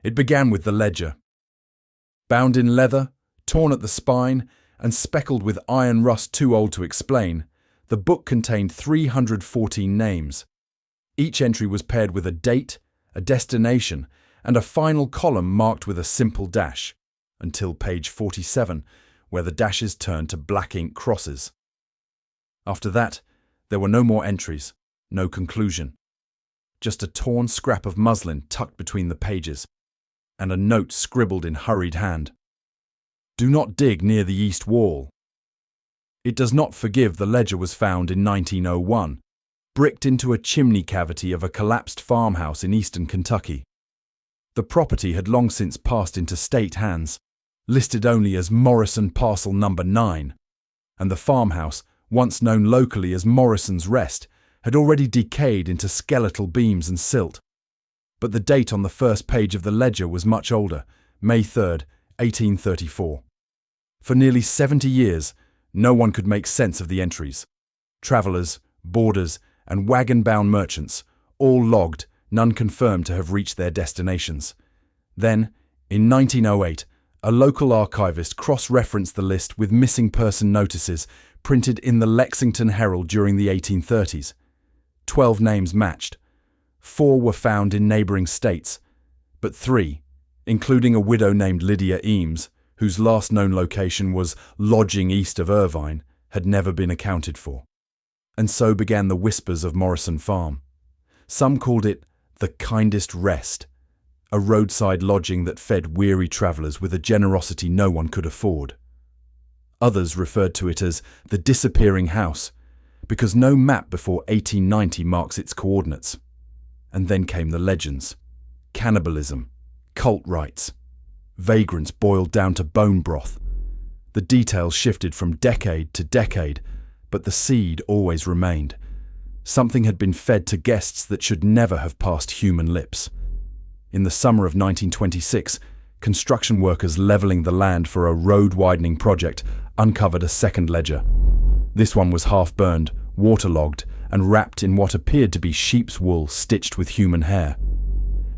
It began with the ledger. Bound in leather, torn at the spine, and speckled with iron rust too old to explain, the book contained 314 names. Each entry was paired with a date, a destination, and a final column marked with a simple dash, until page 47, where the dashes turned to black ink crosses. After that, there were no more entries, no conclusion. Just a torn scrap of muslin tucked between the pages, and a note scribbled in hurried hand. Do not dig near the east wall. It does not forgive the ledger was found in 1901, bricked into a chimney cavity of a collapsed farmhouse in eastern Kentucky. The property had long since passed into state hands, listed only as Morrison Parcel Number 9, and the farmhouse, once known locally as Morrison's Rest, had already decayed into skeletal beams and silt. But the date on the first page of the ledger was much older, May 3rd, 1834. For nearly 70 years, no one could make sense of the entries. Travellers, boarders, and wagon-bound merchants, all logged, none confirmed to have reached their destinations. Then, in 1908, a local archivist cross-referenced the list with missing person notices printed in the Lexington Herald during the 1830s. 12 names matched. 4 were found in neighbouring states, but 3, including a widow named Lydia Eames, whose last known location was lodging east of Irvine, had never been accounted for. And so began the whispers of Morrison Farm. Some called it the kindest rest, a roadside lodging that fed weary travellers with a generosity no one could afford. Others referred to it as the disappearing house, because no map before 1890 marks its coordinates. And then came the legends. Cannibalism, cult rites, vagrants boiled down to bone broth. The details shifted from decade to decade, but the seed always remained. Something had been fed to guests that should never have passed human lips. In the summer of 1926, construction workers levelling the land for a road-widening project uncovered a second ledger. This one was half-burned, waterlogged, and wrapped in what appeared to be sheep's wool stitched with human hair.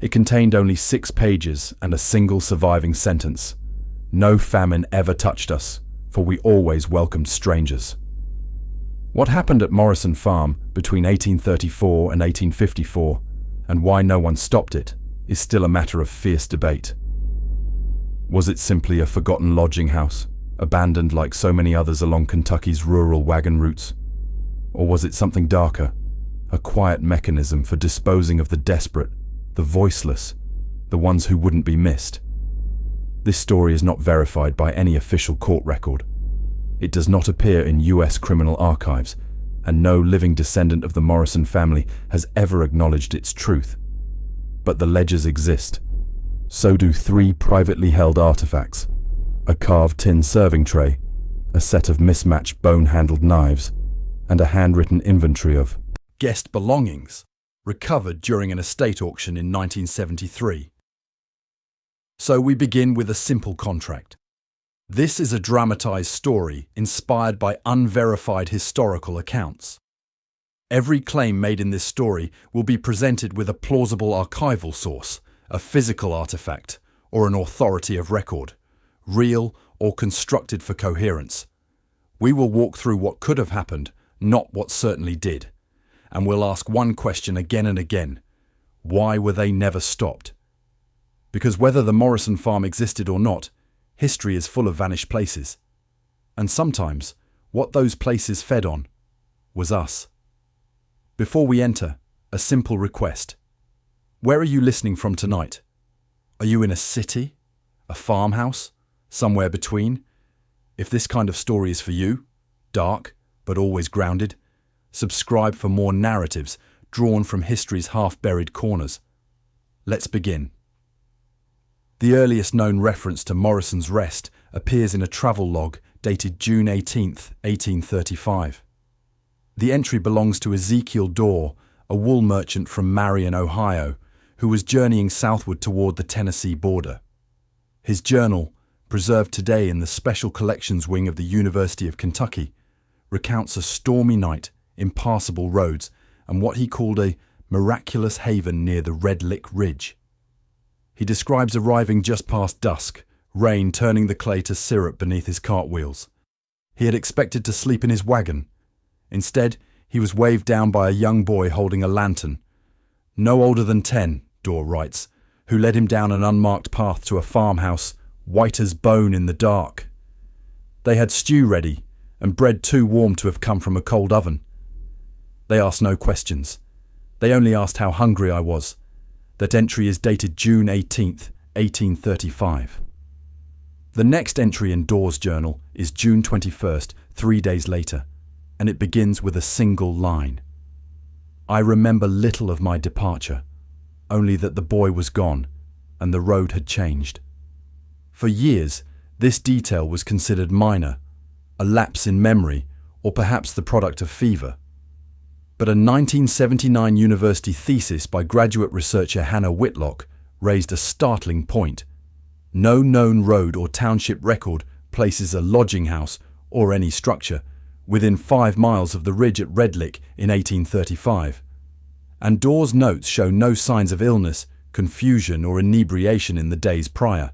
It contained only 6 pages and a single surviving sentence. No famine ever touched us, for we always welcomed strangers. What happened at Morrison Farm between 1834 and 1854, and why no one stopped it, is still a matter of fierce debate. Was it simply a forgotten lodging house, abandoned like so many others along Kentucky's rural wagon routes? Or was it something darker, a quiet mechanism for disposing of the desperate, the voiceless, the ones who wouldn't be missed? This story is not verified by any official court record. It does not appear in US criminal archives, and no living descendant of the Morrison family has ever acknowledged its truth. But the ledgers exist. So do 3 privately held artifacts: a carved tin serving tray, a set of mismatched bone-handled knives, and a handwritten inventory of guest belongings, recovered during an estate auction in 1973. So we begin with a simple contract. This is a dramatized story inspired by unverified historical accounts. Every claim made in this story will be presented with a plausible archival source, a physical artifact, or an authority of record, real or constructed for coherence. We will walk through what could have happened, not what certainly did. And we'll ask one question again and again. Why were they never stopped? Because whether the Morrison Farm existed or not, history is full of vanished places. And sometimes, what those places fed on was us. Before we enter, a simple request. Where are you listening from tonight? Are you in a city? A farmhouse? Somewhere between? If this kind of story is for you, dark but always grounded, subscribe for more narratives drawn from history's half-buried corners. Let's begin. The earliest known reference to Morrison's Rest appears in a travel log dated June 18, 1835. The entry belongs to Ezekiel Dorr, a wool merchant from Marion, Ohio, who was journeying southward toward the Tennessee border. His journal, preserved today in the Special Collections Wing of the University of Kentucky, recounts a stormy night, impassable roads, and what he called a miraculous haven near the Red Lick Ridge. He describes arriving just past dusk, rain turning the clay to syrup beneath his cartwheels. He had expected to sleep in his wagon. Instead, he was waved down by a young boy holding a lantern. No older than 10, Dorr writes, who led him down an unmarked path to a farmhouse, white as bone in the dark. They had stew ready, and bread too warm to have come from a cold oven. They asked no questions. They only asked how hungry I was. That entry is dated June 18th, 1835. The next entry in Dorr's journal is June 21st, 3 days later, and it begins with a single line. I remember little of my departure, only that the boy was gone and the road had changed. For years, this detail was considered minor, a lapse in memory, or perhaps the product of fever. But a 1979 university thesis by graduate researcher Hannah Whitlock raised a startling point. No known road or township record places a lodging house, or any structure, within 5 miles of the ridge at Redlick in 1835. And Dorr's notes show no signs of illness, confusion or inebriation in the days prior.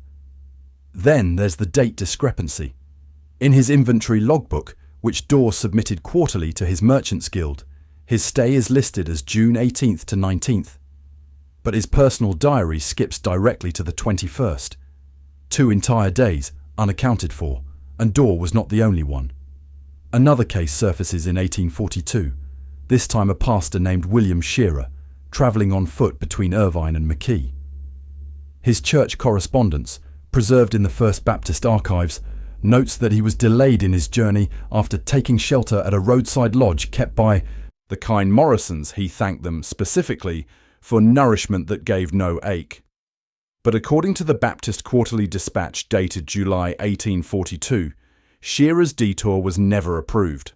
Then there's the date discrepancy. In his inventory logbook, which Dorr submitted quarterly to his Merchants Guild, his stay is listed as June 18th to 19th. But his personal diary skips directly to the 21st. 2 entire days, unaccounted for, and Dorr was not the only one. Another case surfaces in 1842, this time a pastor named William Shearer, travelling on foot between Irvine and McKee. His church correspondence, preserved in the First Baptist Archives, notes that he was delayed in his journey after taking shelter at a roadside lodge kept by the kind Morrisons. He thanked them specifically for nourishment that gave no ache. But according to the Baptist Quarterly Dispatch dated July 1842, Shearer's detour was never approved.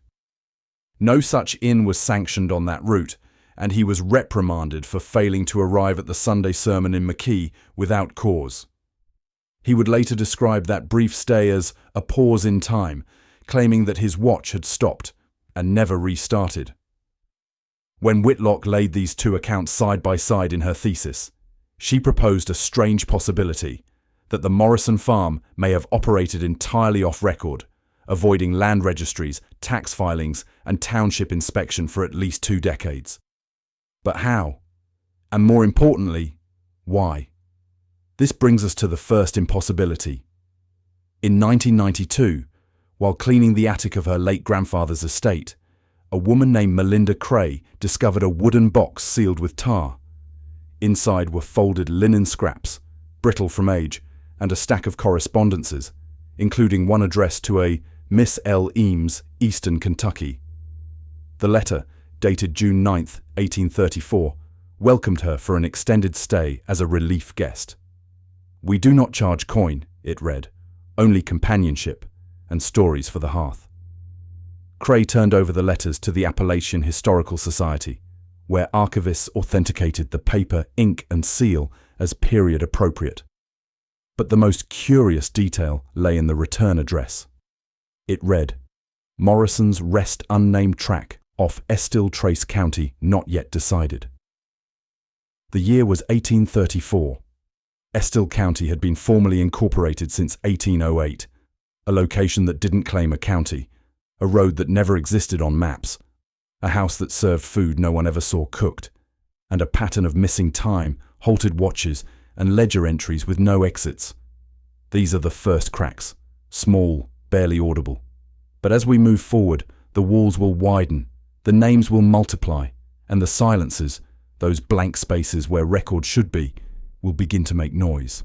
No such inn was sanctioned on that route, and he was reprimanded for failing to arrive at the Sunday sermon in McKee without cause. He would later describe that brief stay as a pause in time, claiming that his watch had stopped and never restarted. When Whitlock laid these two accounts side by side in her thesis, she proposed a strange possibility that the Morrison Farm may have operated entirely off record, avoiding land registries, tax filings, and township inspection for at least 2 decades. But how? And more importantly, why? This brings us to the first impossibility. In 1992, while cleaning the attic of her late grandfather's estate, a woman named Melinda Cray discovered a wooden box sealed with tar. Inside were folded linen scraps, brittle from age, and a stack of correspondences, including one addressed to a Miss L. Eames, Eastern Kentucky. The letter, dated June 9, 1834, welcomed her for an extended stay as a relief guest. We do not charge coin, it read, only companionship and stories for the hearth. Cray turned over the letters to the Appalachian Historical Society, where archivists authenticated the paper, ink, and seal as period appropriate. But the most curious detail lay in the return address. It read, Morrison's Rest Unnamed Track off Estill Trace County not yet decided. The year was 1834. Estill County had been formally incorporated since 1808, a location that didn't claim a county, a road that never existed on maps, a house that served food no one ever saw cooked, and a pattern of missing time, halted watches, and ledger entries with no exits. These are the first cracks, small, barely audible. But as we move forward, the walls will widen, the names will multiply, and the silences, those blank spaces where record should be, will begin to make noise.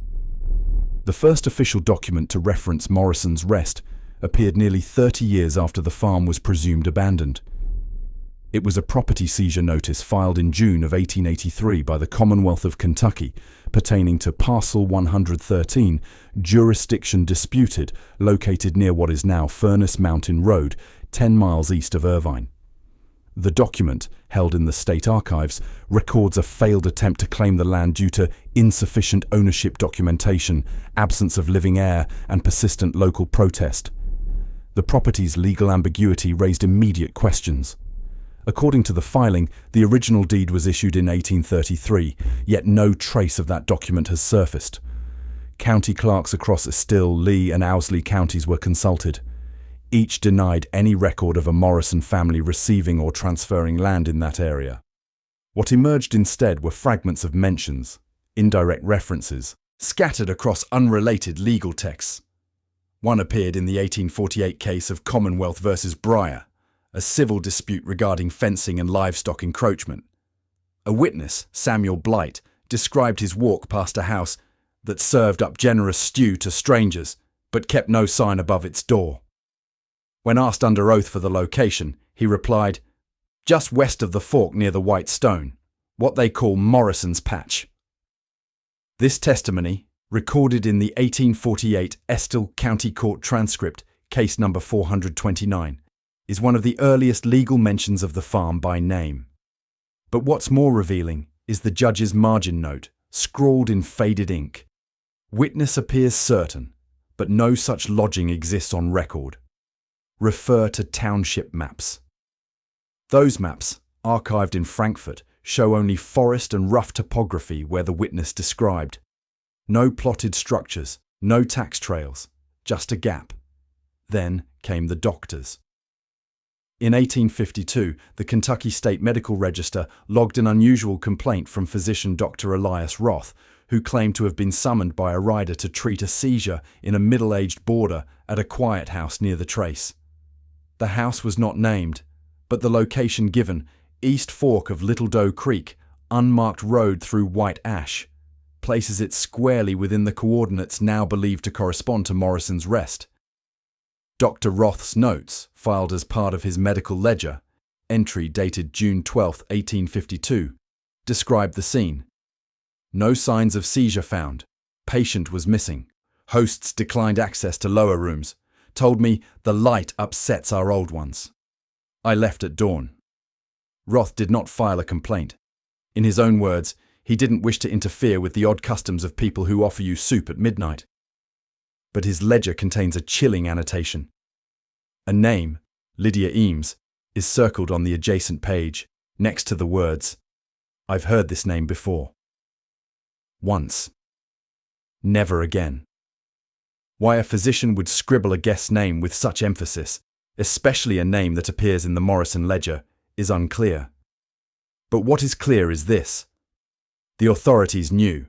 The first official document to reference Morrison's Rest appeared nearly 30 years after the farm was presumed abandoned. It was a property seizure notice filed in June of 1883 by the Commonwealth of Kentucky pertaining to Parcel 113, jurisdiction disputed, located near what is now Furnace Mountain Road, 10 miles east of Irvine. The document, held in the state archives, records a failed attempt to claim the land due to insufficient ownership documentation, absence of living heir, and persistent local protest. The property's legal ambiguity raised immediate questions. According to the filing, the original deed was issued in 1833, yet no trace of that document has surfaced. County clerks across Estill, Lee and Owsley counties were consulted. Each denied any record of a Morrison family receiving or transferring land in that area. What emerged instead were fragments of mentions, indirect references, scattered across unrelated legal texts. One appeared in the 1848 case of Commonwealth versus Breyer, a civil dispute regarding fencing and livestock encroachment. A witness, Samuel Blight, described his walk past a house that served up generous stew to strangers, but kept no sign above its door. When asked under oath for the location, he replied, "Just west of the fork near the White Stone, what they call Morrison's Patch." This testimony, recorded in the 1848 Estill County Court transcript, case number 429, is one of the earliest legal mentions of the farm by name. But what's more revealing is the judge's margin note, scrawled in faded ink. Witness appears certain, but no such lodging exists on record. Refer to township maps. Those maps, archived in Frankfurt, show only forest and rough topography where the witness described. No plotted structures, no tax trails, just a gap. Then came the doctors. In 1852, the Kentucky State Medical Register logged an unusual complaint from physician Dr. Elias Roth, who claimed to have been summoned by a rider to treat a seizure in a middle-aged boarder at a quiet house near the trace. The house was not named, but the location given, East Fork of Little Doe Creek, unmarked road through White Ash, places it squarely within the coordinates now believed to correspond to Morrison's Rest. Dr. Roth's notes, filed as part of his medical ledger, entry dated June 12, 1852, described the scene. No signs of seizure found. Patient was missing. Hosts declined access to lower rooms. Told me the light upsets our old ones. I left at dawn. Roth did not file a complaint. In his own words, he didn't wish to interfere with the odd customs of people who offer you soup at midnight. But his ledger contains a chilling annotation. A name, Lydia Eames, is circled on the adjacent page, next to the words, "I've heard this name before." Once. Never again. Why a physician would scribble a guest's name with such emphasis, especially a name that appears in the Morrison ledger, is unclear. But what is clear is this. The authorities knew.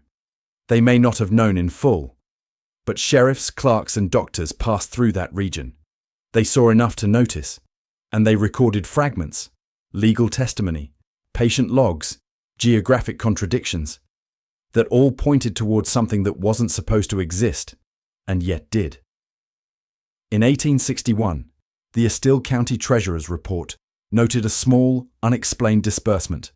They may not have known in full, but sheriffs, clerks and doctors passed through that region. They saw enough to notice, and they recorded fragments, legal testimony, patient logs, geographic contradictions, that all pointed towards something that wasn't supposed to exist, and yet did. In 1861, the Estill County Treasurer's Report noted a small, unexplained disbursement,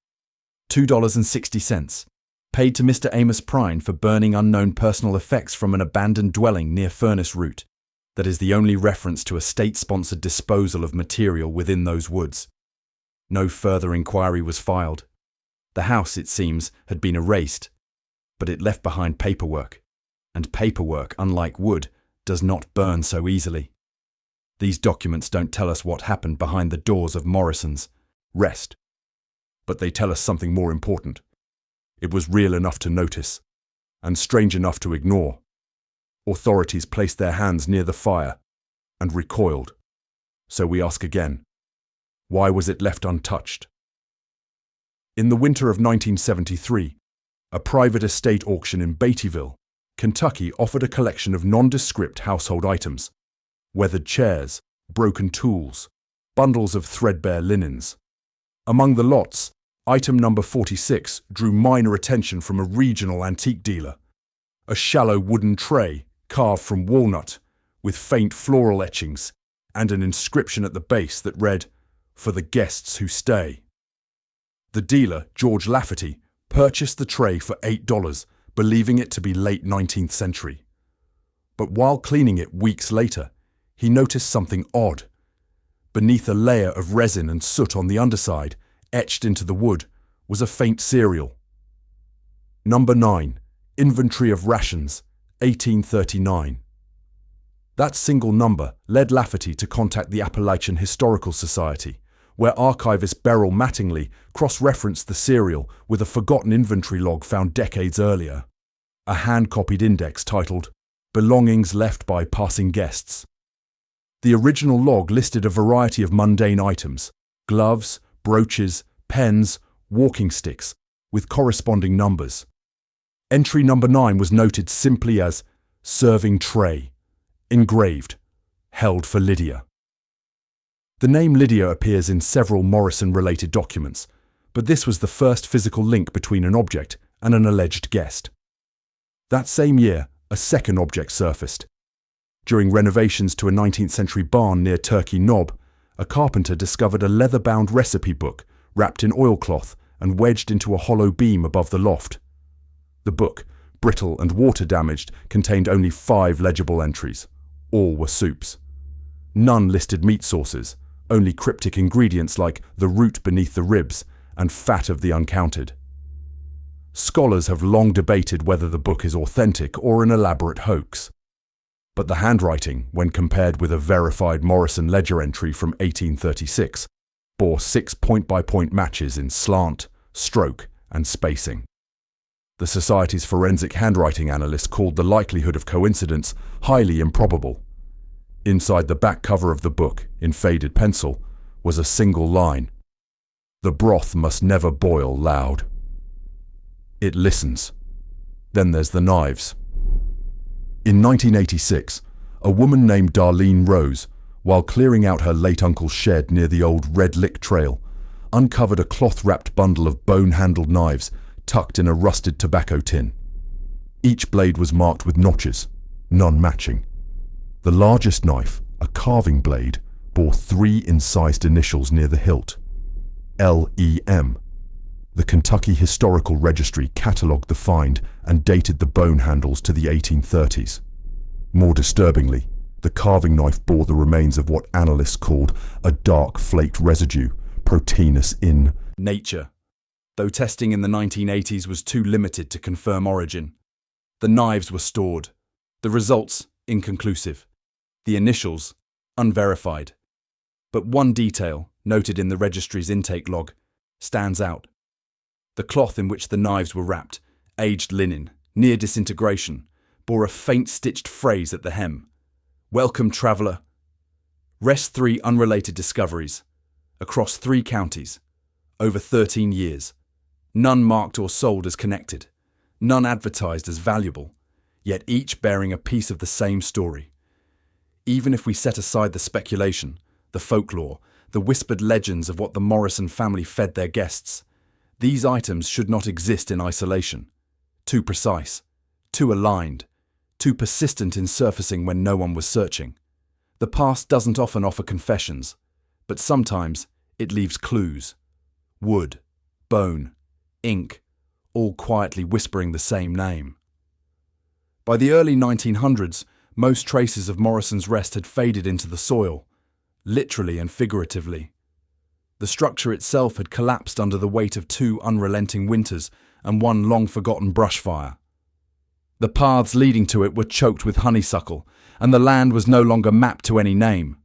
$2.60, paid to Mr. Amos Prine for burning unknown personal effects from an abandoned dwelling near Furnace Root. That is the only reference to a state-sponsored disposal of material within those woods. No further inquiry was filed. The house, it seems, had been erased, but it left behind paperwork, and paperwork, unlike wood, does not burn so easily. These documents don't tell us what happened behind the doors of Morrison's Rest, but they tell us something more important. It was real enough to notice, and strange enough to ignore. Authorities placed their hands near the fire and recoiled. So we ask again, why was it left untouched? In the winter of 1973, a private estate auction in Beattyville, Kentucky offered a collection of nondescript household items, weathered chairs, broken tools, bundles of threadbare linens. Among the lots, item number 46 drew minor attention from a regional antique dealer. A shallow wooden tray carved from walnut with faint floral etchings and an inscription at the base that read, "For the guests who stay." The dealer, George Lafferty, purchased the tray for $8, believing it to be late 19th century. But while cleaning it weeks later, he noticed something odd. Beneath a layer of resin and soot on the underside, etched into the wood, was a faint serial. Number 9, Inventory of Rations, 1839. That single number led Lafferty to contact the Appalachian Historical Society, where archivist Beryl Mattingly cross-referenced the serial with a forgotten inventory log found decades earlier, a hand-copied index titled "Belongings Left by Passing Guests." The original log listed a variety of mundane items: gloves, brooches, pens, walking sticks, with corresponding numbers. Entry number 9 was noted simply as "serving tray," engraved, "held for Lydia." The name Lydia appears in several Morrison-related documents, but this was the first physical link between an object and an alleged guest. That same year, a second object surfaced. During renovations to a 19th century barn near Turkey Knob, a carpenter discovered a leather-bound recipe book wrapped in oilcloth and wedged into a hollow beam above the loft. The book, brittle and water-damaged, contained only 5 legible entries. All were soups. None listed meat sources, only cryptic ingredients like the root beneath the ribs and fat of the uncounted. Scholars have long debated whether the book is authentic or an elaborate hoax. But the handwriting, when compared with a verified Morrison ledger entry from 1836, bore 6 point-by-point matches in slant, stroke, and spacing. The Society's forensic handwriting analyst called the likelihood of coincidence highly improbable. Inside the back cover of the book, in faded pencil, was a single line: "The broth must never boil loud." It listens. Then there's the knives. In 1986, a woman named Darlene Rose, while clearing out her late uncle's shed near the old Red Lick Trail, uncovered a cloth-wrapped bundle of bone-handled knives tucked in a rusted tobacco tin. Each blade was marked with notches, none matching. The largest knife, a carving blade, bore 3 incised initials near the hilt: LEM. The Kentucky Historical Registry catalogued the find and dated the bone handles to the 1830s. More disturbingly, the carving knife bore the remains of what analysts called a dark flaked residue, proteinous in nature, though testing in the 1980s was too limited to confirm origin. The knives were stored. The results, inconclusive. The initials, unverified. But one detail, noted in the registry's intake log, stands out. The cloth in which the knives were wrapped, aged linen, near disintegration, bore a faint stitched phrase at the hem: "Welcome, traveller." Rest 3 unrelated discoveries, across 3 counties, over 13 years. None marked or sold as connected, none advertised as valuable, yet each bearing a piece of the same story. Even if we set aside the speculation, the folklore, the whispered legends of what the Morrison family fed their guests, these items should not exist in isolation. Too precise, too aligned, too persistent in surfacing when no one was searching. The past doesn't often offer confessions, but sometimes it leaves clues. Wood, bone, ink, all quietly whispering the same name. By the early 1900s, most traces of Morrison's Rest had faded into the soil, literally and figuratively. The structure itself had collapsed under the weight of 2 unrelenting winters and 1 long-forgotten brush fire. The paths leading to it were choked with honeysuckle, and the land was no longer mapped to any name.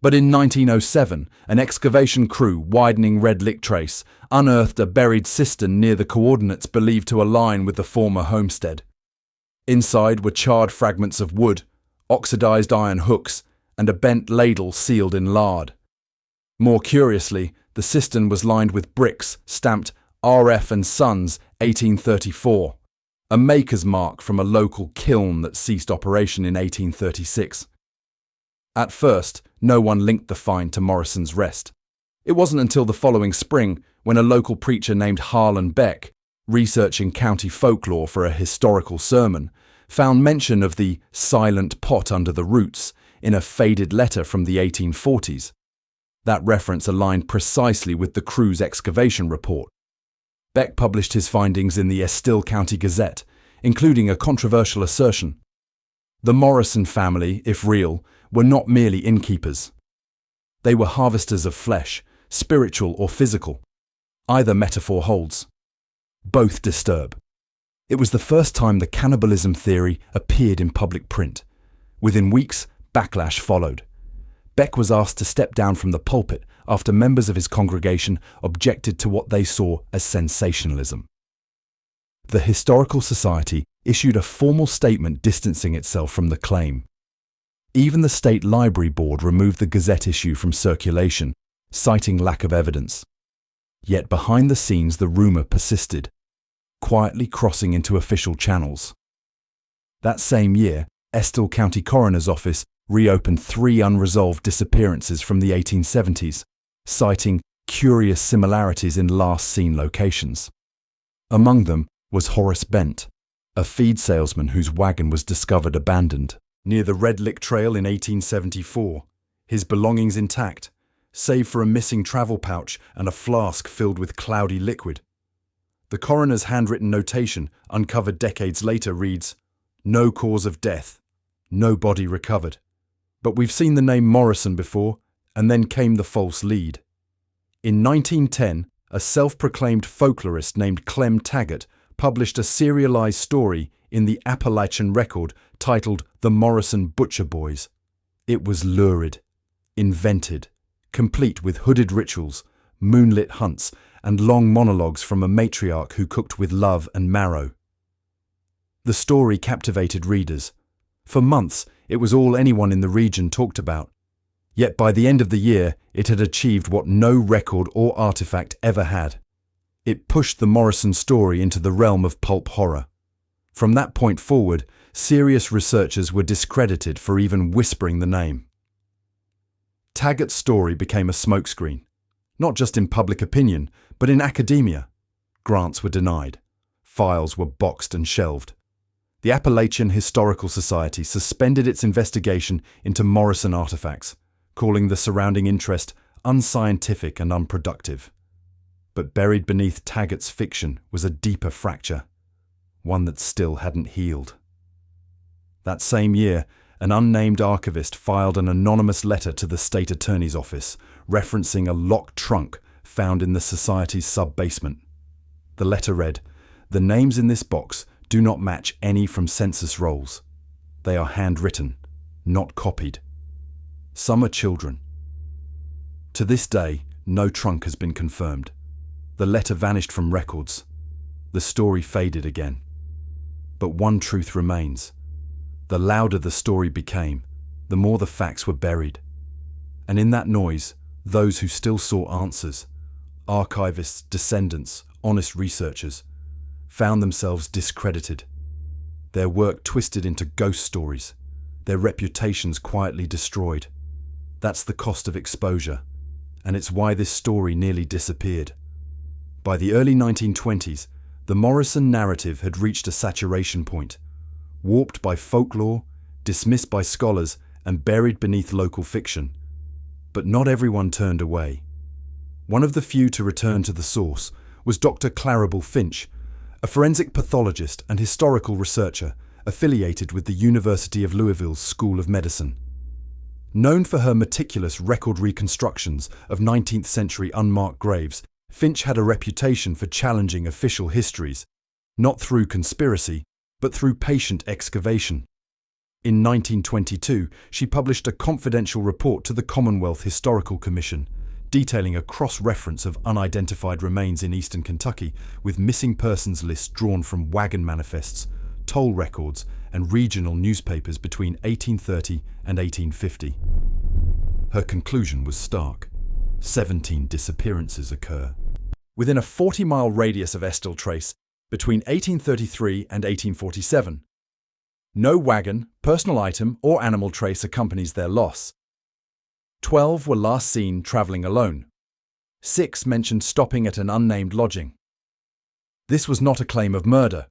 But in 1907, an excavation crew widening Red Lick Trace unearthed a buried cistern near the coordinates believed to align with the former homestead. Inside were charred fragments of wood, oxidized iron hooks, and a bent ladle sealed in lard. More curiously, the cistern was lined with bricks stamped R.F. and Sons 1834, a maker's mark from a local kiln that ceased operation in 1836. At first, no one linked the find to Morrison's Rest. It wasn't until the following spring when a local preacher named Harlan Beck, researching county folklore for a historical sermon, found mention of the silent pot under the roots in a faded letter from the 1840s. That reference aligned precisely with the crew's excavation report. Beck published his findings in the Estill County Gazette, including a controversial assertion. The Morrison family, if real, were not merely innkeepers. They were harvesters of flesh, spiritual or physical. Either metaphor holds. Both disturb. It was the first time the cannibalism theory appeared in public print. Within weeks, backlash followed. Beck was asked to step down from the pulpit after members of his congregation objected to what they saw as sensationalism. The Historical Society issued a formal statement distancing itself from the claim. Even the State Library Board removed the Gazette issue from circulation, citing lack of evidence. Yet behind the scenes the rumour persisted, quietly crossing into official channels. That same year, Estill County Coroner's Office reopened 3 unresolved disappearances from the 1870s, citing curious similarities in last-seen locations. Among them was Horace Bent, a feed salesman whose wagon was discovered abandoned near the Red Lick Trail in 1874, his belongings intact, save for a missing travel pouch and a flask filled with cloudy liquid. The coroner's handwritten notation, uncovered decades later, reads, "No cause of death, no body recovered. But we've seen the name Morrison before," and then came the false lead. In 1910, a self-proclaimed folklorist named Clem Taggart published a serialized story in the Appalachian Record titled The Morrison Butcher Boys. It was lurid, invented, complete with hooded rituals, moonlit hunts, and long monologues from a matriarch who cooked with love and marrow. The story captivated readers. For months, it was all anyone in the region talked about. Yet by the end of the year, it had achieved what no record or artifact ever had. It pushed the Morrison story into the realm of pulp horror. From that point forward, serious researchers were discredited for even whispering the name. Taggart's story became a smokescreen, not just in public opinion, but in academia. Grants were denied. Files were boxed and shelved. The Appalachian Historical Society suspended its investigation into Morrison artifacts, calling the surrounding interest unscientific and unproductive. But buried beneath Taggart's fiction was a deeper fracture, one that still hadn't healed. That same year, an unnamed archivist filed an anonymous letter to the state attorney's office, referencing a locked trunk found in the society's sub-basement. The letter read, "The names in this box do not match any from census rolls. They are handwritten, not copied. Some are children." To this day, no trunk has been confirmed. The letter vanished from records. The story faded again. But one truth remains. The louder the story became, the more the facts were buried. And in that noise, those who still saw answers, archivists, descendants, honest researchers, found themselves discredited. Their work twisted into ghost stories, their reputations quietly destroyed. That's the cost of exposure, and it's why this story nearly disappeared. By the early 1920s, the Morrison narrative had reached a saturation point, warped by folklore, dismissed by scholars, and buried beneath local fiction. But not everyone turned away. One of the few to return to the source was Dr. Claribel Finch, a forensic pathologist and historical researcher affiliated with the University of Louisville's School of Medicine. Known for her meticulous record reconstructions of 19th century unmarked graves, Finch had a reputation for challenging official histories, not through conspiracy, but through patient excavation. In 1922, she published a confidential report to the Commonwealth Historical Commission, detailing a cross-reference of unidentified remains in eastern Kentucky with missing persons lists drawn from wagon manifests, toll records, and regional newspapers between 1830 and 1850. Her conclusion was stark. 17 disappearances occur within a 40-mile radius of Estill Trace between 1833 and 1847. No wagon, personal item, or animal trace accompanies their loss. 12 were last seen travelling alone. 6 mentioned stopping at an unnamed lodging. This was not a claim of murder.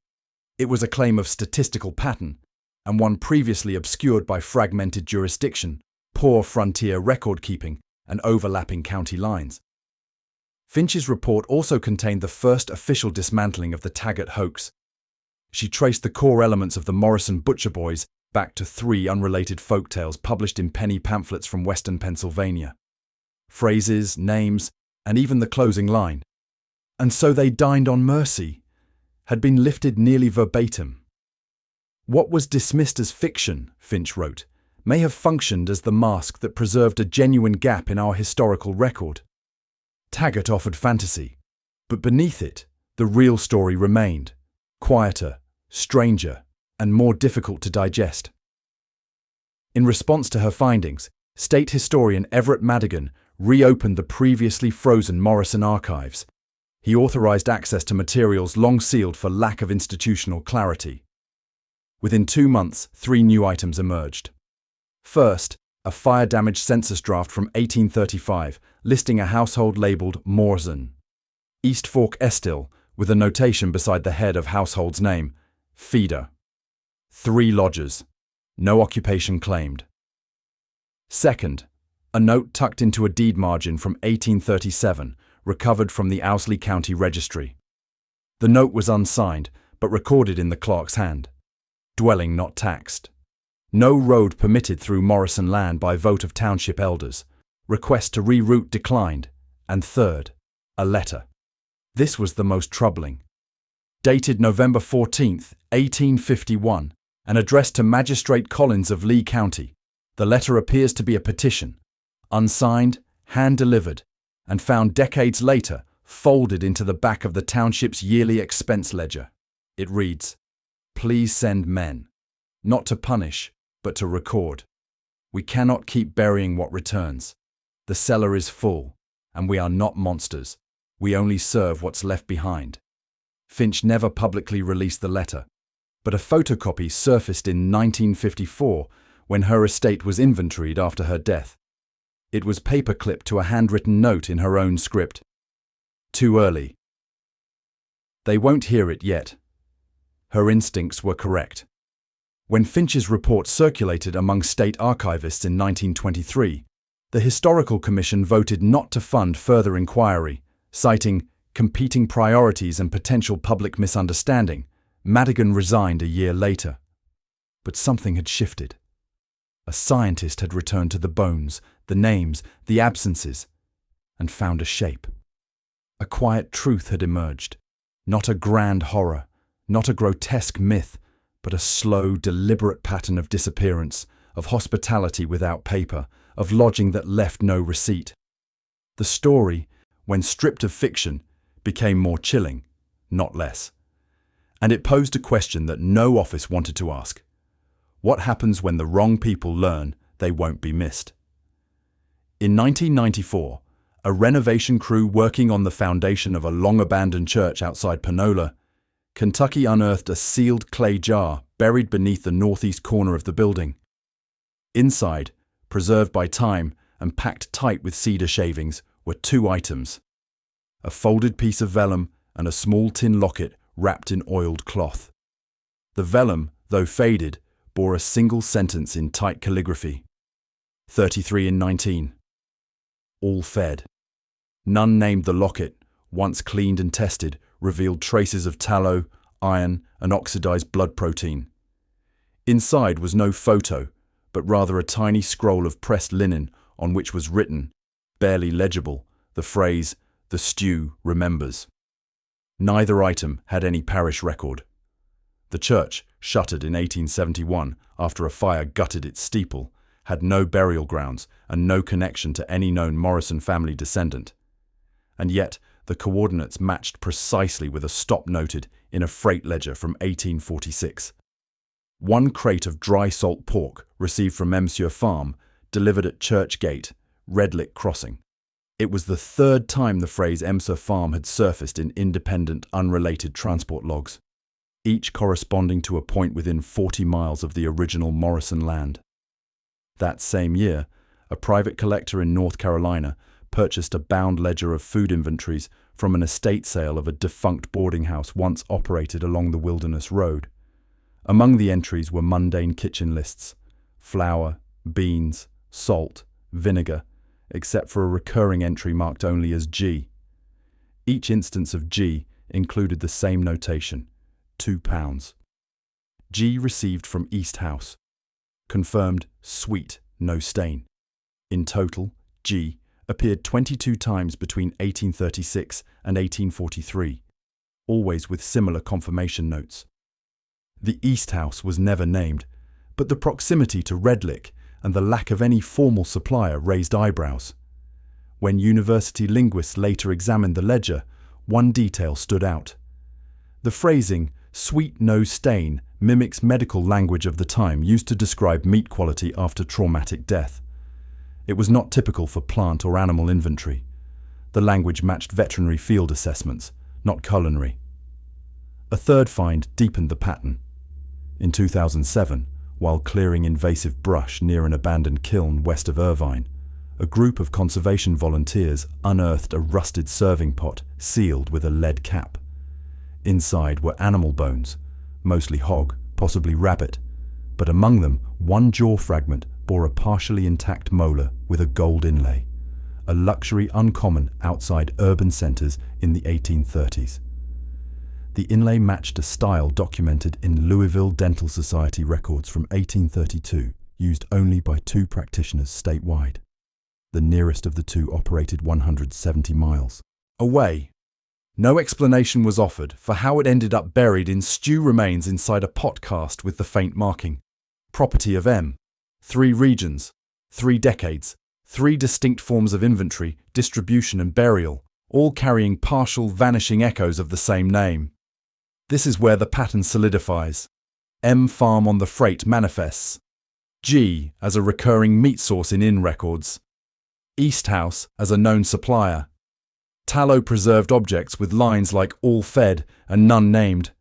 It was a claim of statistical pattern, and one previously obscured by fragmented jurisdiction, poor frontier record-keeping, and overlapping county lines. Finch's report also contained the first official dismantling of the Taggart hoax. She traced the core elements of the Morrison Butcher Boys back to 3 unrelated folktales published in penny pamphlets from western Pennsylvania. Phrases, names, and even the closing line, "And so they dined on mercy," had been lifted nearly verbatim. What was dismissed as fiction, Finch wrote, may have functioned as the mask that preserved a genuine gap in our historical record. Taggart offered fantasy, but beneath it, the real story remained, quieter, stranger, and more difficult to digest. In response to her findings, state historian Everett Madigan reopened the previously frozen Morrison archives. He authorized access to materials long sealed for lack of institutional clarity. Within 2 months, 3 new items emerged. First, a fire-damaged census draft from 1835 listing a household labelled Morrison, East Fork Estill, with a notation beside the head of household's name, feeder. 3 lodgers, no occupation claimed. Second, a note tucked into a deed margin from 1837, recovered from the Owsley County Registry. The note was unsigned, but recorded in the clerk's hand. Dwelling not taxed. No road permitted through Morrison land by vote of township elders. Request to reroute declined. And third, a letter. This was the most troubling. Dated November 14, 1851, and addressed to Magistrate Collins of Lee County. The letter appears to be a petition, unsigned, hand-delivered, and found decades later folded into the back of the township's yearly expense ledger. It reads, "Please send men, not to punish, but to record. We cannot keep burying what returns. The cellar is full, and we are not monsters. We only serve what's left behind." Finch never publicly released the letter, but a photocopy surfaced in 1954 when her estate was inventoried after her death. It was paperclipped to a handwritten note in her own script. Too early. They won't hear it yet. Her instincts were correct. When Finch's report circulated among state archivists in 1923, the Historical Commission voted not to fund further inquiry, citing competing priorities and potential public misunderstanding. Madigan resigned a year later. But something had shifted. A scientist had returned to the bones, the names, the absences, and found a shape. A quiet truth had emerged, not a grand horror, not a grotesque myth, but a slow, deliberate pattern of disappearance, of hospitality without paper, of lodging that left no receipt. The story, when stripped of fiction, became more chilling, not less. And it posed a question that no office wanted to ask. What happens when the wrong people learn they won't be missed? In 1994, a renovation crew working on the foundation of a long-abandoned church outside Panola, Kentucky unearthed a sealed clay jar buried beneath the northeast corner of the building. Inside, preserved by time and packed tight with cedar shavings, were 2 items: a folded piece of vellum and a small tin locket wrapped in oiled cloth. The vellum, though faded, bore a single sentence in tight calligraphy. 33 in 19. All fed. None named the locket, once cleaned and tested, revealed traces of tallow, iron, and oxidized blood protein. Inside was no photo, but rather a tiny scroll of pressed linen on which was written, barely legible, the phrase, "The stew remembers." Neither item had any parish record. The church, shuttered in 1871 after a fire gutted its steeple, had no burial grounds and no connection to any known Morrison family descendant. And yet, the coordinates matched precisely with a stop noted in a freight ledger from 1846. 1 crate of dry salt pork received from Morrison Farm, delivered at Church Gate, Redlick Crossing. It was the 3rd time the phrase Morrison Farm had surfaced in independent, unrelated transport logs, each corresponding to a point within 40 miles of the original Morrison land. That same year, a private collector in North Carolina purchased a bound ledger of food inventories from an estate sale of a defunct boarding house once operated along the Wilderness Road. Among the entries were mundane kitchen lists: flour, beans, salt, vinegar, except for a recurring entry marked only as G. Each instance of G included the same notation: £2. G received from East House. Confirmed, sweet, no stain. In total, G appeared 22 times between 1836 and 1843, always with similar confirmation notes. The East House was never named, but the proximity to Redlick and the lack of any formal supplier raised eyebrows. When university linguists later examined the ledger, one detail stood out. The phrasing, "sweet no stain," mimics medical language of the time used to describe meat quality after traumatic death. It was not typical for plant or animal inventory. The language matched veterinary field assessments, not culinary. A third find deepened the pattern. In 2007, while clearing invasive brush near an abandoned kiln west of Irvine, a group of conservation volunteers unearthed a rusted serving pot sealed with a lead cap. Inside were animal bones, mostly hog, possibly rabbit, but among them, one jaw fragment bore a partially intact molar with a gold inlay, a luxury uncommon outside urban centers in the 1830s. The inlay matched a style documented in Louisville Dental Society records from 1832, used only by 2 practitioners statewide. The nearest of the 2 operated 170 miles away. No explanation was offered for how it ended up buried in stew remains inside a pot cast with the faint marking. Property of M. 3 regions, 3 decades, 3 distinct forms of inventory, distribution and burial, all carrying partial, vanishing echoes of the same name. This is where the pattern solidifies. M farm on the freight manifests. G as a recurring meat source in inn records. East house as a known supplier. Tallow preserved objects with lines like all fed and none named.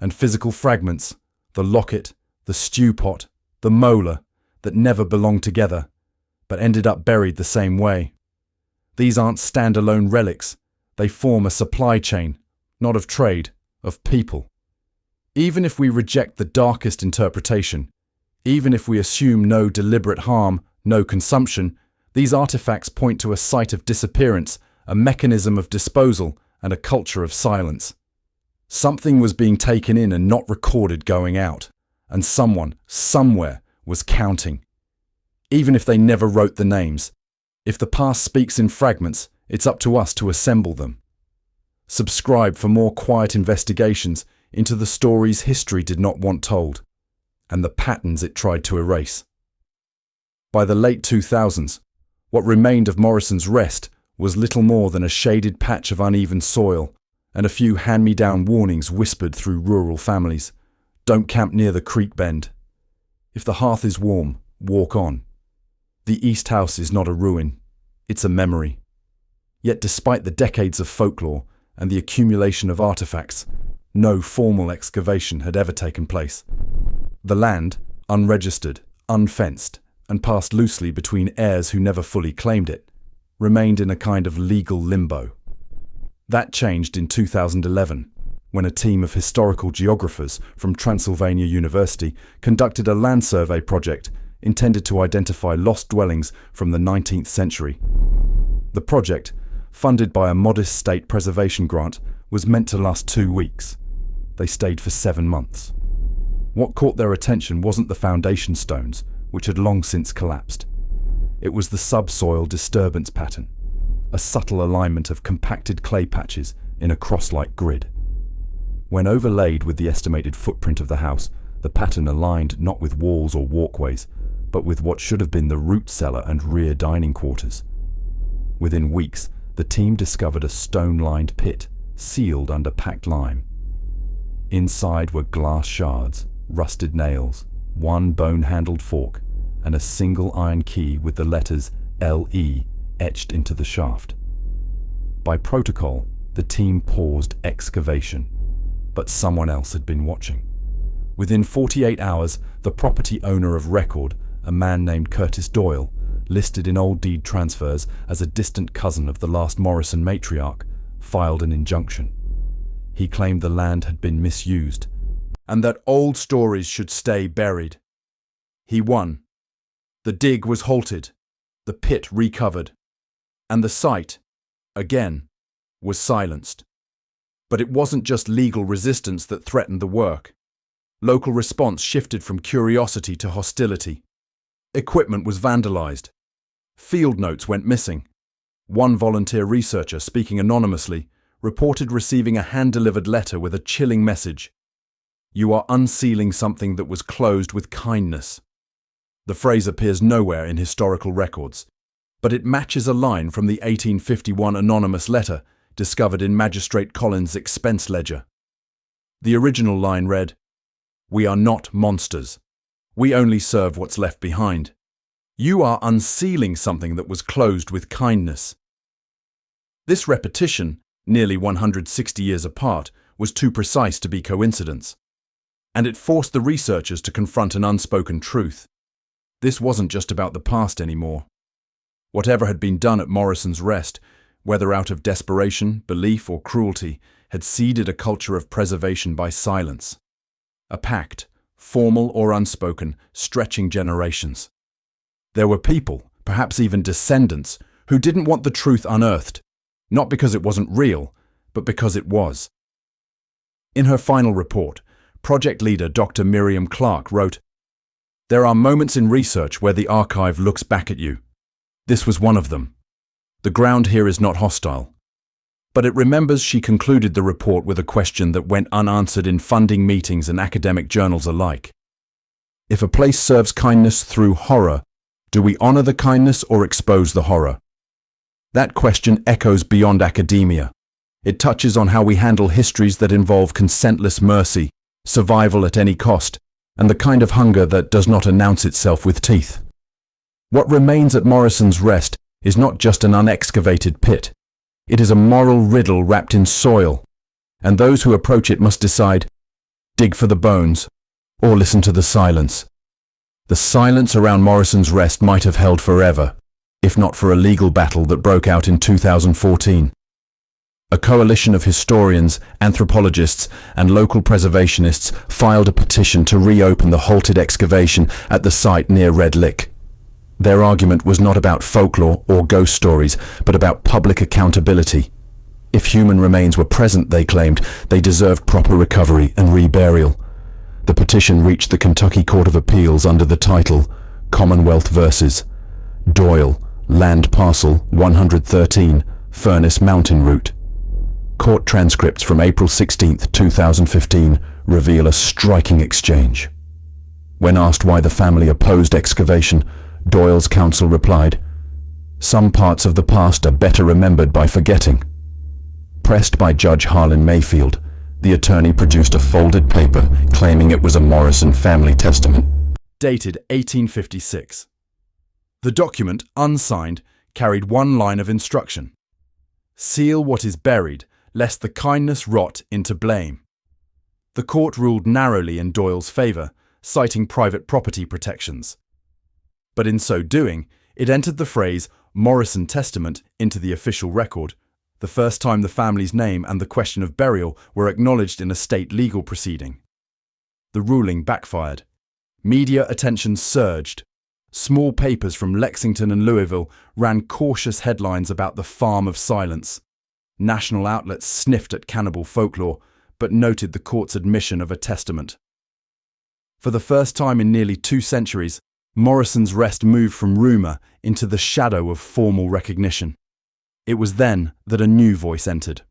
And physical fragments, the locket, the stew pot, the molar, that never belonged together, but ended up buried the same way. These aren't standalone relics. They form a supply chain, not of trade, of people. Even if we reject the darkest interpretation, even if we assume no deliberate harm, no consumption, these artifacts point to a site of disappearance, a mechanism of disposal, and a culture of silence. Something was being taken in and not recorded going out, and someone, somewhere, was counting. Even if they never wrote the names, if the past speaks in fragments, it's up to us to assemble them. Subscribe for more quiet investigations into the stories history did not want told, and the patterns it tried to erase. By the late 2000s, what remained of Morrison's Rest was little more than a shaded patch of uneven soil and a few hand-me-down warnings whispered through rural families. Don't camp near the creek bend. If the hearth is warm, walk on. The East House is not a ruin, it's a memory. Yet despite the decades of folklore and the accumulation of artifacts, no formal excavation had ever taken place. The land, unregistered, unfenced, and passed loosely between heirs who never fully claimed it, remained in a kind of legal limbo. That changed in 2011, when a team of historical geographers from Transylvania University conducted a land survey project intended to identify lost dwellings from the 19th century. The project, funded by a modest state preservation grant, was meant to last 2 weeks. They stayed for 7 months. What caught their attention wasn't the foundation stones, which had long since collapsed. It was the subsoil disturbance pattern, a subtle alignment of compacted clay patches in a cross-like grid. When overlaid with the estimated footprint of the house, the pattern aligned not with walls or walkways, but with what should have been the root cellar and rear dining quarters. Within weeks, the team discovered a stone-lined pit, sealed under packed lime. Inside were glass shards, rusted nails, one bone-handled fork, and a single iron key with the letters LE etched into the shaft. By protocol, the team paused excavation, but someone else had been watching. Within 48 hours, the property owner of record, a man named Curtis Doyle, listed in old deed transfers as a distant cousin of the last Morrison matriarch, filed an injunction. He claimed the land had been misused, and that old stories should stay buried. He won. The dig was halted, the pit recovered, and the site, again, was silenced. But it wasn't just legal resistance that threatened the work. Local response shifted from curiosity to hostility. Equipment was vandalized. Field notes went missing. One volunteer researcher, speaking anonymously, reported receiving a hand-delivered letter with a chilling message. "You are unsealing something that was closed with kindness." The phrase appears nowhere in historical records, but it matches a line from the 1851 anonymous letter discovered in Magistrate Collins' expense ledger. The original line read, "We are not monsters. We only serve what's left behind. You are unsealing something that was closed with kindness." This repetition, nearly 160 years apart, was too precise to be coincidence, and it forced the researchers to confront an unspoken truth. This wasn't just about the past anymore. Whatever had been done at Morrison's Rest, whether out of desperation, belief, or cruelty, had seeded a culture of preservation by silence. A pact, formal or unspoken, stretching generations. There were people, perhaps even descendants, who didn't want the truth unearthed, not because it wasn't real, but because it was. In her final report, project leader Dr. Miriam Clark wrote, "There are moments in research where the archive looks back at you. This was one of them. The ground here is not hostile." But it remembers she concluded the report with a question that went unanswered in funding meetings and academic journals alike. If a place serves kindness through horror, do we honor the kindness or expose the horror? That question echoes beyond academia. It touches on how we handle histories that involve consentless mercy, survival at any cost, and the kind of hunger that does not announce itself with teeth. What remains at Morrison's Rest is not just an unexcavated pit. It is a moral riddle wrapped in soil, and those who approach it must decide, dig for the bones, or listen to the silence. The silence around Morrison's Rest might have held forever, if not for a legal battle that broke out in 2014. A coalition of historians, anthropologists, and local preservationists filed a petition to reopen the halted excavation at the site near Red Lick. Their argument was not about folklore or ghost stories, but about public accountability. If human remains were present, they claimed, they deserved proper recovery and reburial. The petition reached the Kentucky Court of Appeals under the title Commonwealth vs. Doyle, Land Parcel 113, Furnace Mountain Route. Court transcripts from April 16, 2015, reveal a striking exchange. When asked why the family opposed excavation, Doyle's counsel replied, "Some parts of the past are better remembered by forgetting." Pressed by Judge Harlan Mayfield, the attorney produced a folded paper claiming it was a Morrison family testament. Dated 1856. The document, unsigned, carried one line of instruction. "Seal what is buried, lest the kindness rot into blame." The court ruled narrowly in Doyle's favor, citing private property protections. But in so doing, it entered the phrase Morrison Testament into the official record, the first time the family's name and the question of burial were acknowledged in a state legal proceeding. The ruling backfired. Media attention surged. Small papers from Lexington and Louisville ran cautious headlines about the farm of silence. National outlets sniffed at cannibal folklore, but noted the court's admission of a testament. For the first time in nearly 2 centuries, Morrison's Rest moved from rumor into the shadow of formal recognition. It was then that a new voice entered.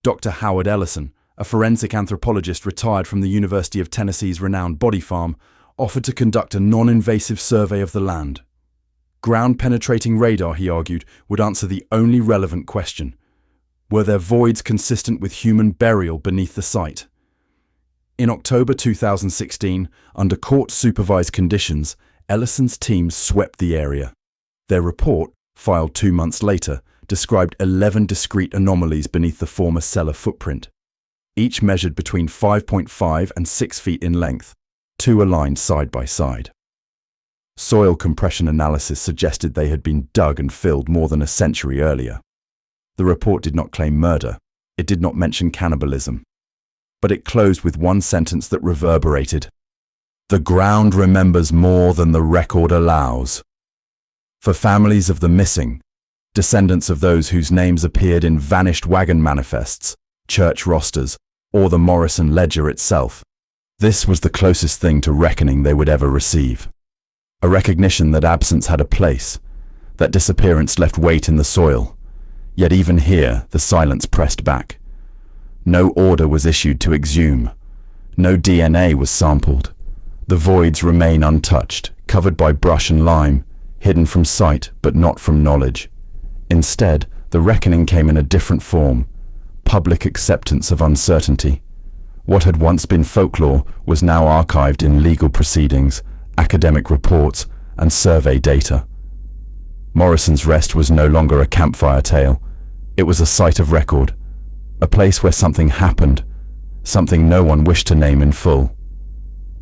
Dr. Howard Ellison, a forensic anthropologist retired from the University of Tennessee's renowned Body Farm, offered to conduct a non-invasive survey of the land. Ground-penetrating radar, he argued, would answer the only relevant question: were there voids consistent with human burial beneath the site? In October 2016, under court-supervised conditions, Ellison's team swept the area. Their report, filed 2 months later, described 11 discrete anomalies beneath the former cellar footprint. Each measured between 5.5 and 6 feet in length, 2 aligned side by side. Soil compression analysis suggested they had been dug and filled more than a century earlier. The report did not claim murder. It did not mention cannibalism. But it closed with one sentence that reverberated: "The ground remembers more than the record allows." For families of the missing, descendants of those whose names appeared in vanished wagon manifests, church rosters, or the Morrison ledger itself, this was the closest thing to reckoning they would ever receive. A recognition that absence had a place, that disappearance left weight in the soil. Yet even here, the silence pressed back. No order was issued to exhume. No DNA was sampled. The voids remain untouched, covered by brush and lime, hidden from sight but not from knowledge. Instead, the reckoning came in a different form: public acceptance of uncertainty. What had once been folklore was now archived in legal proceedings, academic reports, and survey data. Morrison's Rest was no longer a campfire tale. It was a site of record, a place where something happened, something no one wished to name in full.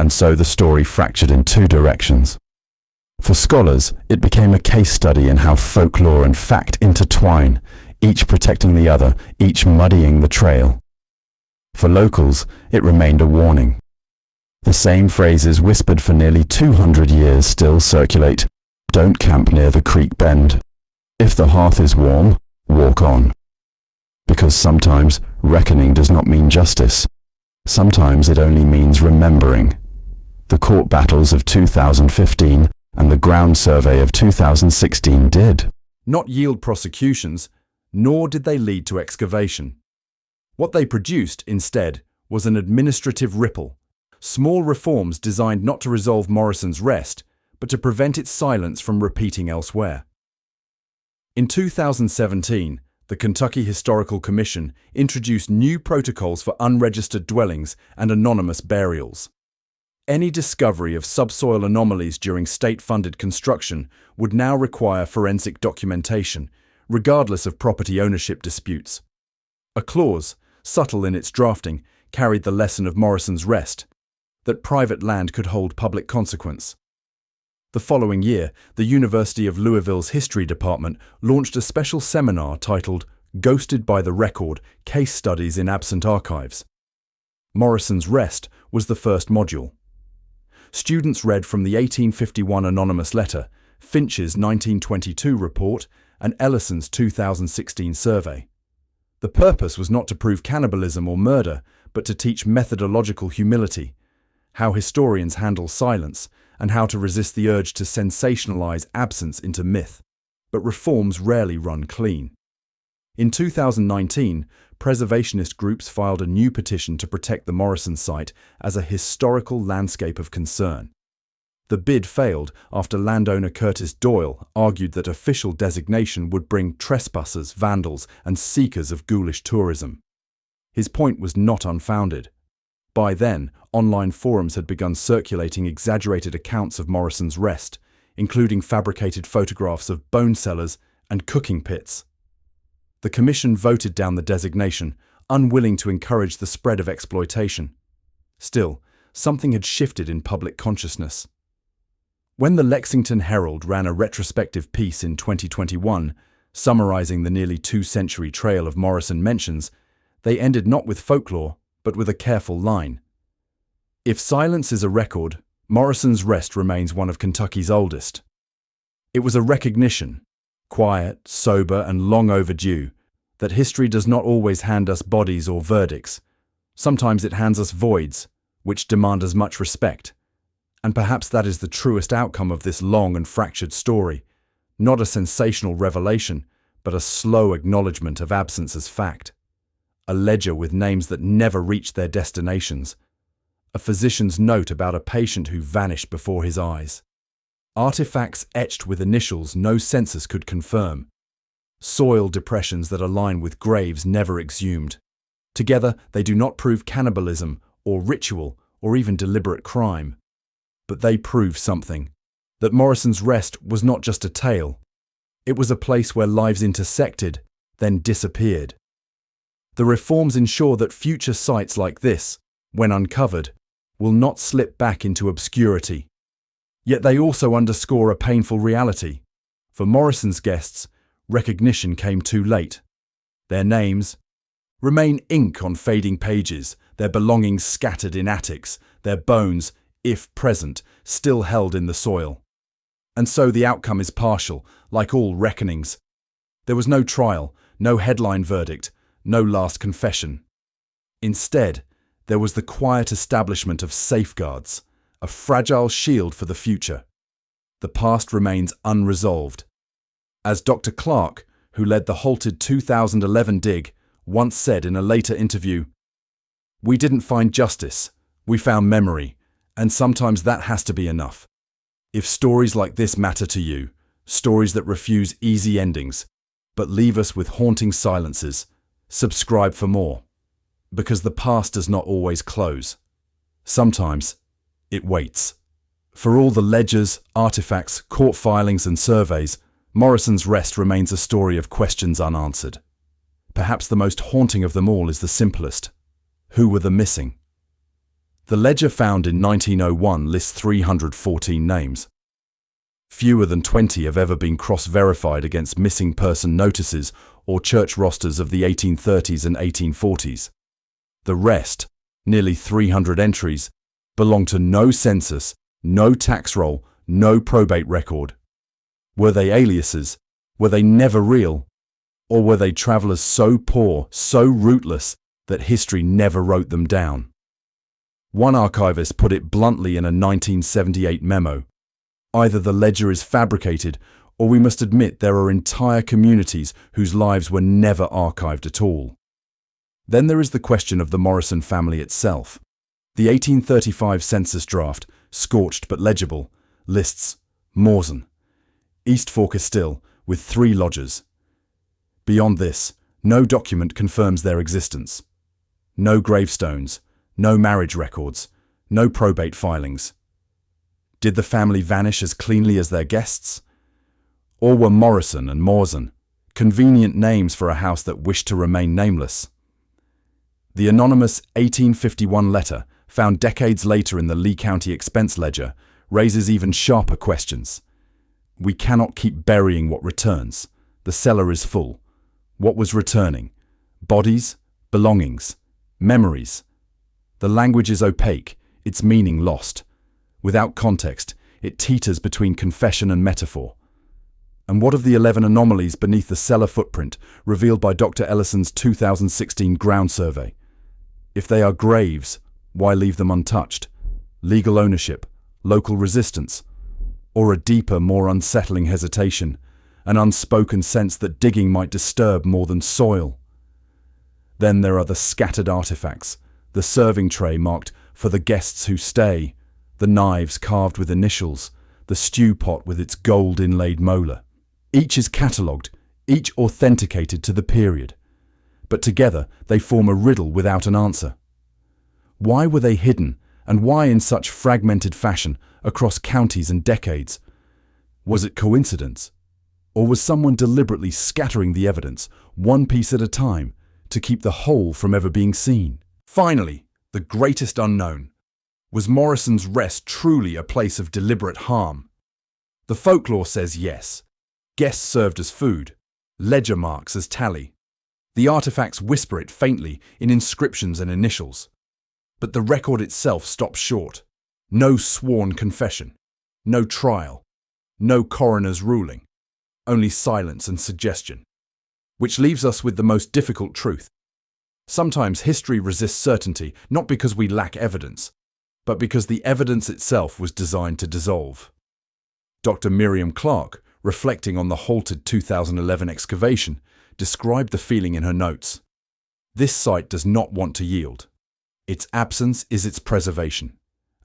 And so the story fractured in two directions. For scholars, it became a case study in how folklore and fact intertwine, each protecting the other, each muddying the trail. For locals, it remained a warning. The same phrases whispered for nearly 200 years still circulate. Don't camp near the creek bend. If the hearth is warm, walk on. Because sometimes reckoning does not mean justice. Sometimes it only means remembering. The court battles of 2015 and the ground survey of 2016 did not yield prosecutions, nor did they lead to excavation. What they produced, instead, was an administrative ripple, small reforms designed not to resolve Morrison's Rest, but to prevent its silence from repeating elsewhere. In 2017, the Kentucky Historical Commission introduced new protocols for unregistered dwellings and anonymous burials. Any discovery of subsoil anomalies during state-funded construction would now require forensic documentation, regardless of property ownership disputes. A clause, subtle in its drafting, carried the lesson of Morrison's Rest, that private land could hold public consequence. The following year, the University of Louisville's History Department launched a special seminar titled Ghosted by the Record: Case Studies in Absent Archives. Morrison's Rest was the first module. Students read from the 1851 anonymous letter, Finch's 1922 report, and Ellison's 2016 survey. The purpose was not to prove cannibalism or murder, but to teach methodological humility, how historians handle silence, and how to resist the urge to sensationalize absence into myth. But reforms rarely run clean. In 2019, preservationist groups filed a new petition to protect the Morrison site as a historical landscape of concern. The bid failed after landowner Curtis Doyle argued that official designation would bring trespassers, vandals, and seekers of ghoulish tourism. His point was not unfounded. By then, online forums had begun circulating exaggerated accounts of Morrison's Rest, including fabricated photographs of bone cellars and cooking pits. The commission voted down the designation, unwilling to encourage the spread of exploitation. Still, something had shifted in public consciousness. When the Lexington Herald ran a retrospective piece in 2021, summarizing the nearly two-century trail of Morrison mentions, they ended not with folklore, but with a careful line. If silence is a record, Morrison's Rest remains one of Kentucky's oldest. It was a recognition, quiet, sober, and long overdue, that history does not always hand us bodies or verdicts. Sometimes it hands us voids, which demand as much respect. And perhaps that is the truest outcome of this long and fractured story, not a sensational revelation, but a slow acknowledgement of absence as fact. A ledger with names that never reached their destinations. A physician's note about a patient who vanished before his eyes. Artifacts etched with initials no census could confirm. Soil depressions that align with graves never exhumed. Together, they do not prove cannibalism or ritual or even deliberate crime. But they prove something. That Morrison's Rest was not just a tale. It was a place where lives intersected, then disappeared. The reforms ensure that future sites like this, when uncovered, will not slip back into obscurity. Yet they also underscore a painful reality. For Morrison's guests, recognition came too late. Their names remain ink on fading pages, their belongings scattered in attics, their bones, if present, still held in the soil. And so the outcome is partial, like all reckonings. There was no trial, no headline verdict, no last confession. Instead, there was the quiet establishment of safeguards, a fragile shield for the future. The past remains unresolved. As Dr. Clark, who led the halted 2011 dig, once said in a later interview, "We didn't find justice, we found memory, and sometimes that has to be enough." If stories like this matter to you, stories that refuse easy endings, but leave us with haunting silences, subscribe for more. Because the past does not always close. Sometimes it waits. For all the ledgers, artifacts, court filings and surveys, Morrison's Rest remains a story of questions unanswered. Perhaps the most haunting of them all is the simplest. Who were the missing? The ledger found in 1901 lists 314 names. Fewer than 20 have ever been cross-verified against missing person notices or church rosters of the 1830s and 1840s. The rest, nearly 300 entries, belong to no census, no tax roll, no probate record. Were they aliases? Were they never real? Or were they travelers so poor, so rootless, that history never wrote them down? One archivist put it bluntly in a 1978 memo. Either the ledger is fabricated, or we must admit there are entire communities whose lives were never archived at all. Then there is the question of the Morrison family itself. The 1835 census draft, scorched but legible, lists Morrison, East Fork Estill, with 3 lodgers. Beyond this, no document confirms their existence. No gravestones, no marriage records, no probate filings. Did the family vanish as cleanly as their guests? Or were Morrison and Morrison convenient names for a house that wished to remain nameless? The anonymous 1851 letter, found decades later in the Lee County expense ledger, raises even sharper questions. We cannot keep burying what returns. The cellar is full. What was returning? Bodies, belongings, memories. The language is opaque, its meaning lost. Without context, it teeters between confession and metaphor. And what of the 11 anomalies beneath the cellar footprint revealed by Dr. Ellison's 2016 ground survey? If they are graves, why leave them untouched? Legal ownership, local resistance, or a deeper, more unsettling hesitation, an unspoken sense that digging might disturb more than soil? Then there are the scattered artifacts, the serving tray marked "For the guests who stay," the knives carved with initials, the stew pot with its gold-inlaid molar. Each is catalogued, each authenticated to the period. But together they form a riddle without an answer. Why were they hidden, and why in such fragmented fashion across counties and decades? Was it coincidence? Or was someone deliberately scattering the evidence, one piece at a time, to keep the whole from ever being seen? Finally, the greatest unknown. Was Morrison's Rest truly a place of deliberate harm? The folklore says yes. Guests served as food, ledger marks as tally. The artifacts whisper it faintly in inscriptions and initials. But the record itself stops short. No sworn confession, no trial, no coroner's ruling, only silence and suggestion. Which leaves us with the most difficult truth. Sometimes history resists certainty, not because we lack evidence, but because the evidence itself was designed to dissolve. Dr. Miriam Clark, reflecting on the halted 2011 excavation, described the feeling in her notes. This site does not want to yield. Its absence is its preservation,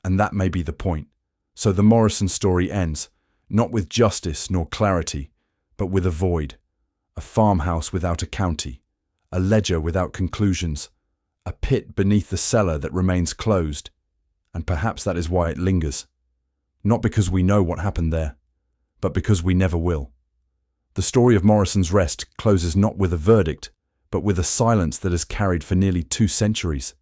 and that may be the point. So the Morrison story ends, not with justice nor clarity, but with a void, a farmhouse without a county, a ledger without conclusions, a pit beneath the cellar that remains closed, and perhaps that is why it lingers. Not because we know what happened there, but because we never will. The story of Morrison's Rest closes not with a verdict, but with a silence that has carried for nearly 2 centuries.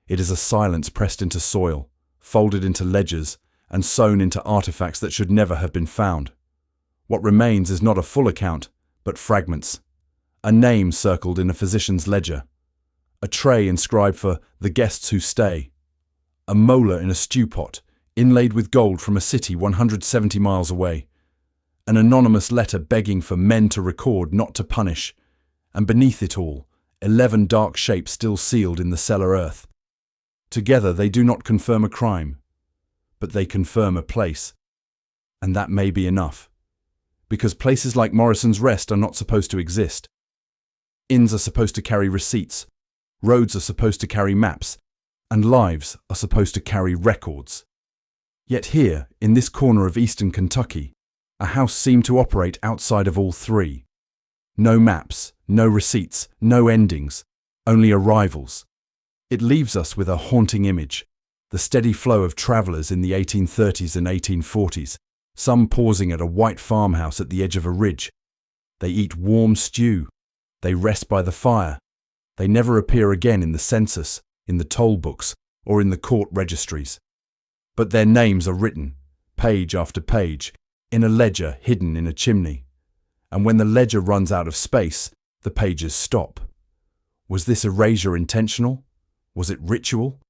It is a silence pressed into soil, folded into ledgers, and sewn into artifacts that should never have been found. What remains is not a full account, but fragments. A name circled in a physician's ledger. A tray inscribed for "the guests who stay." A molar in a stew pot, inlaid with gold from a city 170 miles away. An anonymous letter begging for men to record, not to punish. And beneath it all, 11 dark shapes still sealed in the cellar earth. Together they do not confirm a crime, but they confirm a place. And that may be enough. Because places like Morrison's Rest are not supposed to exist. Inns are supposed to carry receipts, roads are supposed to carry maps, and lives are supposed to carry records. Yet here, in this corner of eastern Kentucky, a house seemed to operate outside of all three. No maps, no receipts, no endings, only arrivals. It leaves us with a haunting image, the steady flow of travelers in the 1830s and 1840s, some pausing at a white farmhouse at the edge of a ridge. They eat warm stew. They rest by the fire. They never appear again in the census, in the toll books, or in the court registries. But their names are written, page after page, in a ledger hidden in a chimney. And when the ledger runs out of space, the pages stop. Was this erasure intentional? Was it ritual?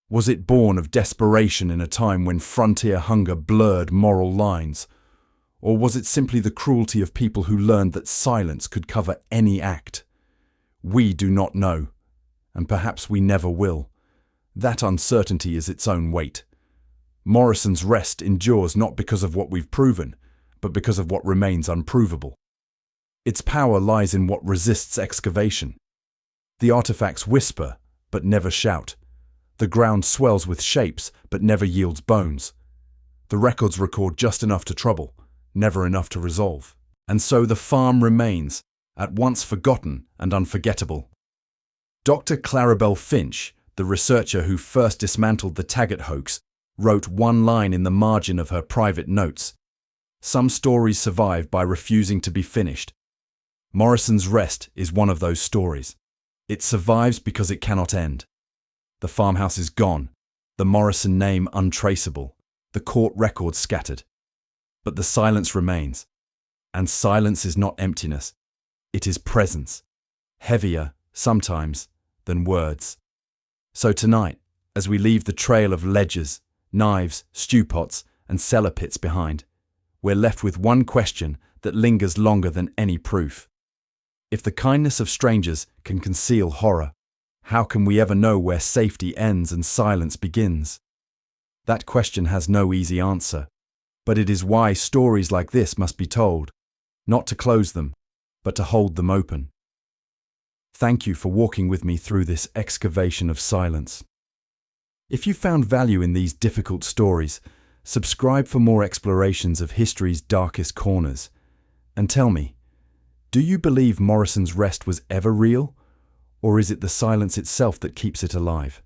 Was it born of desperation in a time when frontier hunger blurred moral lines? Or was it simply the cruelty of people who learned that silence could cover any act? We do not know, and perhaps we never will. That uncertainty is its own weight. Morrison's Rest endures not because of what we've proven, but because of what remains unprovable. Its power lies in what resists excavation. The artifacts whisper, but never shout. The ground swells with shapes, but never yields bones. The records record just enough to trouble, never enough to resolve. And so the farm remains, at once forgotten and unforgettable. Dr. Clarabelle Finch, the researcher who first dismantled the Taggart hoax, wrote one line in the margin of her private notes. Some stories survive by refusing to be finished. Morrison's Rest is one of those stories. It survives because it cannot end. The farmhouse is gone, the Morrison name untraceable, the court records scattered. But the silence remains. And silence is not emptiness. It is presence, heavier, sometimes, than words. So tonight, as we leave the trail of ledgers, knives, stew pots, and cellar pits behind, we're left with one question that lingers longer than any proof. If the kindness of strangers can conceal horror, how can we ever know where safety ends and silence begins? That question has no easy answer, but it is why stories like this must be told, not to close them, but to hold them open. Thank you for walking with me through this excavation of silence. If you found value in these difficult stories, subscribe for more explorations of history's darkest corners. And tell me, do you believe Morrison's Rest was ever real? Or is it the silence itself that keeps it alive?